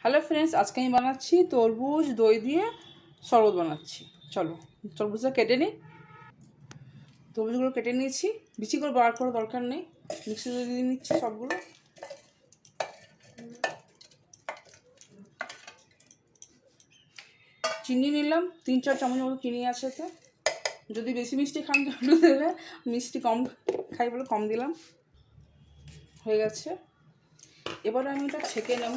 Hello friends, আজকে আমি বানাচ্ছি তরমুজ দই দিয়ে শরবত বানাচ্ছি। চলো তরমুজটা কেটে নিই। তরমুজগুলো কেটে নিয়েছি, বেশি করে বার করার দরকার নেই, মিক্সিতে দিয়ে নিচ্ছি সবগুলো। চিনি নিলাম 3-4 চামচ মতো চিনি আছে এতে। যদি বেশি মিষ্টি খান একটু দেবে, মিষ্টি কম খাই বলে কম দিলাম। হয়ে গেছে, এবার আমি এটা ছেঁকে নেব।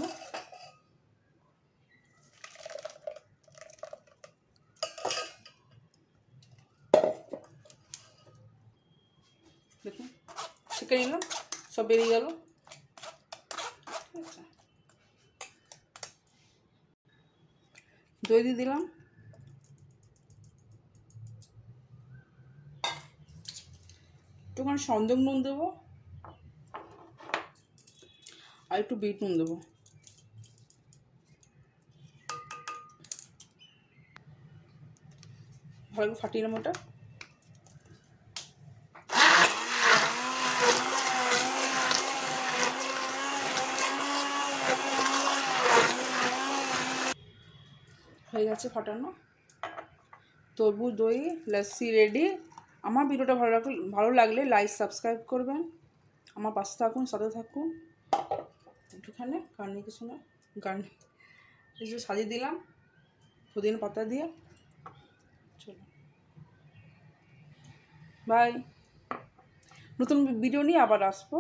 দেখুন ছেঁকে নিলাম, সব বেরিয়ে গেল। দই দিয়ে দিলাম, একটুখানি সন্দক নুন দেবো, আর একটু বিট নুন দেবো। ভালো করে ফাটিয়ে নেবো ওটা। হয়ে গেছে ফাটানো, তরমুজ দই লস্যি রেডি। আমার ভিডিওটা ভালো লাগলে লাইক সাবস্ক্রাইব করবেন, আমার পাশে থাকুন, সাথে থাকুন। একটুখানে কিছু সাজিয়ে দিলাম পুদিনা পাতা দিয়ে। চলো বাই, নতুন ভিডিও নিয়ে আবার আসবো।